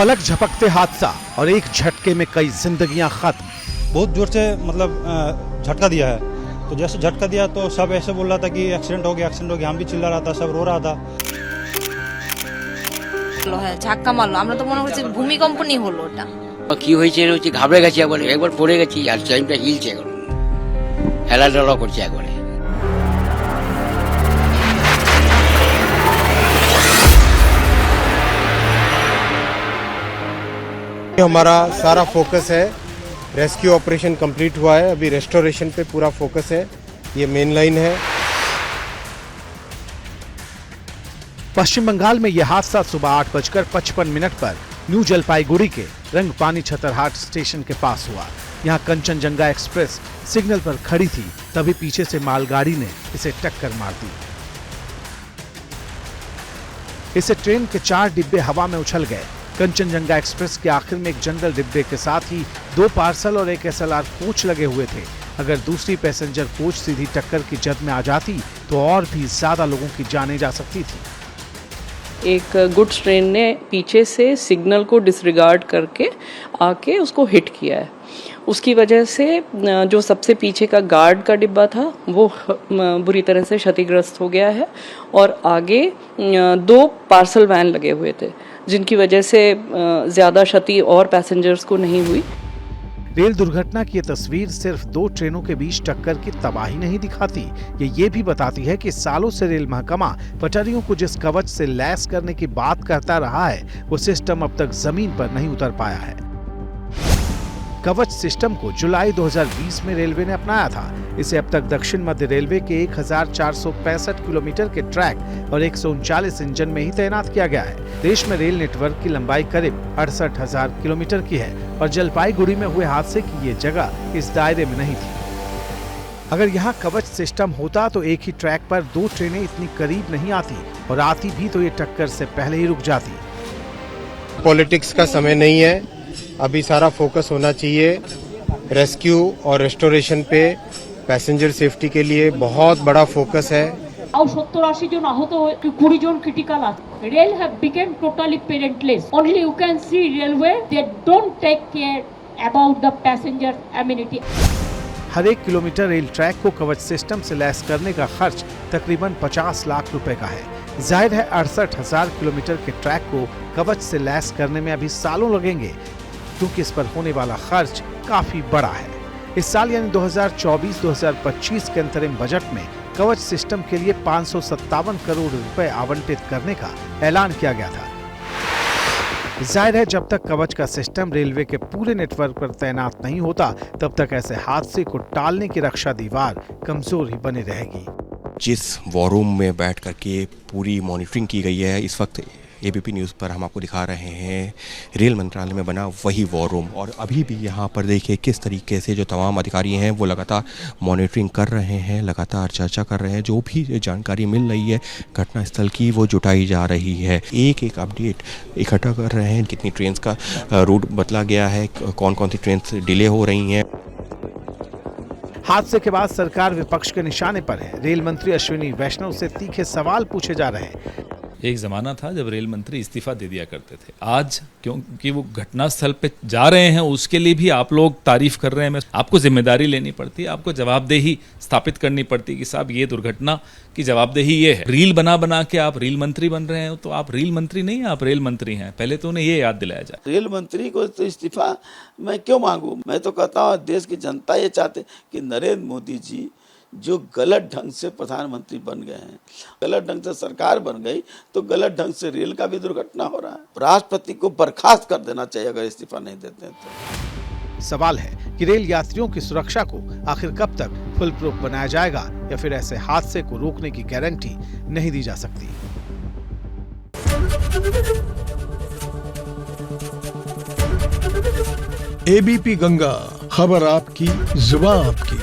पलक झपकते हादसा और एक झटके में कई जिंदगियां खत्म। बहुत जोर से मतलब झटका दिया है। तो जैसे झटका दिया तो सब ऐसे बोल रहा था कि एक्सीडेंट हो गया। हम भी चिल्ला रहा था, सब रो रहा था। ধাক্কা মারলো, আমরা তো মনে করছি ভূমিকম্প নি হলো ওটা। কি হয়েছে হচ্ছে ঘাবড়ে গেছি, একবার পড়ে গেছি আর টাইমটা হিলছে, এখন হেলাডালা করছে একবারে। हमारा सारा फोकस है, रेस्क्यू ऑपरेशन कंप्लीट हुआ है, अभी रेस्टोरेशन पे पूरा फोकस है। ये मेन लाइन है। पश्चिम बंगाल में यह हादसा सुबह 8:55 पर न्यू जलपाईगुड़ी के रंगपानी छतरहाट स्टेशन के पास हुआ। यहां कंचनजंगा एक्सप्रेस सिग्नल पर खड़ी थी, तभी पीछे से मालगाड़ी ने इसे टक्कर मार दी। इससे ट्रेन के 4 डिब्बे हवा में उछल गए। कंचनजंगा एक्सप्रेस के आखिर में एक जनरल डिब्बे के साथ ही 2 पार्सल और एक SLR कोच लगे हुए थे। अगर दूसरी पैसेंजर कोच सीधी टक्कर की जद में आ जाती तो और भी ज्यादा लोगों की जानें जा सकती थी। एक गुड्स ट्रेन ने पीछे से सिग्नल को डिसरिगार्ड करके आके उसको हिट किया है। उसकी वजह से जो सबसे पीछे का गार्ड का डिब्बा था वो बुरी तरह से क्षतिग्रस्त हो गया है और आगे 2 पार्सल वैन लगे हुए थे, जिनकी वजह से ज़्यादा क्षति और पैसेंजर्स को नहीं हुई। रेल दुर्घटना की ये तस्वीर सिर्फ 2 ट्रेनों के बीच टक्कर की तबाही नहीं दिखाती, ये भी बताती है कि सालों से रेल महकमा पटरियों को जिस कवच से लैस करने की बात करता रहा है, वो सिस्टम अब तक जमीन पर नहीं उतर पाया है। कवच सिस्टम को जुलाई 2020 में रेलवे ने अपनाया था। इसे अब तक दक्षिण मध्य रेलवे के 1465 किलोमीटर के ट्रैक और 139 इंजन में ही तैनात किया गया है। देश में रेल नेटवर्क की लंबाई करीब 68,000 किलोमीटर की है और जलपाईगुड़ी में हुए हादसे की ये जगह इस दायरे में नहीं थी। अगर यहाँ कवच सिस्टम होता तो एक ही ट्रैक पर 2 ट्रेनें इतनी करीब नहीं आती, और आती भी तो ये टक्कर से पहले ही रुक जाती। पॉलिटिक्स का समय नहीं है, अभी सारा फोकस होना चाहिए रेस्क्यू और रेस्टोरेशन पे। पैसेंजर सेफ्टी के लिए बहुत बड़ा फोकस है। 70-80 জন আহত, 20 জন ক্রিটিক্যাল আছে। Rail have become totally parentless. Only you can see railway they don't take care about the passenger amenity. हर 1 किलोमीटर रेल ट्रैक को कवच सिस्टम से लैस करने का खर्च तकरीबन 50 लाख रुपए का है। जाहिर है 68,000 किलोमीटर के ट्रैक को कवच से लैस करने में अभी सालों लगेंगे, क्योंकि इस पर होने वाला खर्च काफी बड़ा है। इस साल यानी 2024-2025 के अंतरिम बजट में कवच सिस्टम के लिए 557 करोड़ रुपए आवंटित करने का ऐलान किया गया था। जाहिर है जब तक कवच का सिस्टम रेलवे के पूरे नेटवर्क पर तैनात नहीं होता, तब तक ऐसे हादसे को टालने की रक्षा दीवार कमजोर ही बनी रहेगी। जिस वॉर रूम में बैठ करके पूरी मॉनिटरिंग की गई है, इस वक्त ABP न्यूज़ पर हम आपको दिखा रहे हैं रेल मंत्रालय में बना वही वॉर रूम। और अभी भी यहाँ पर देखिए किस तरीके से जो तमाम अधिकारी हैं वो लगातार मॉनिटरिंग कर रहे हैं, लगातार चर्चा कर रहे हैं। जो भी जानकारी मिल रही है घटनास्थल की वो जुटाई जा रही है। एक एक अपडेट इकट्ठा कर रहे हैं, कितनी ट्रेन का रूट बदला गया है, कौन कौन सी ट्रेन डिले हो रही हैं। हादसे के बाद सरकार विपक्ष के निशाने पर है। रेल मंत्री अश्विनी वैष्णव से तीखे सवाल पूछे जा रहे हैं। एक ज़माना था जब रेल मंत्री इस्तीफा दे दिया करते थे। आज क्योंकि वो घटनास्थल पे जा रहे हैं, उसके लिए भी आप लोग तारीफ कर रहे हैं। आपको जिम्मेदारी लेनी पड़ती है, आपको जवाबदेही स्थापित करनी पड़ती है कि साहब ये दुर्घटना की जवाबदेही ये है। रील बना बना के आप रेल मंत्री बन रहे हैं, तो आप रेल मंत्री नहीं हैं, आप रेल मंत्री हैं। पहले तो उन्हें ये याद दिलाया जाए। रेल मंत्री को तो इस्तीफा मैं क्यों मांगू? मैं तो कहता हूँ देश की जनता ये चाहते कि नरेंद्र मोदी जी जो गलत ढंग से प्रधानमंत्री बन गए हैं, गलत ढंग से सरकार बन गई, तो गलत ढंग से रेल का भी दुर्घटना हो रहा है। राष्ट्रपति को बर्खास्त कर देना चाहिए अगर इस्तीफा नहीं देते हैं तो। सवाल है कि रेल यात्रियों की सुरक्षा को आखिर कब तक फुल प्रूफ बनाया जाएगा, या फिर ऐसे हादसे को रोकने की गारंटी नहीं दी जा सकती। ABP गंगा, खबर आपकी, जुबान आपकी।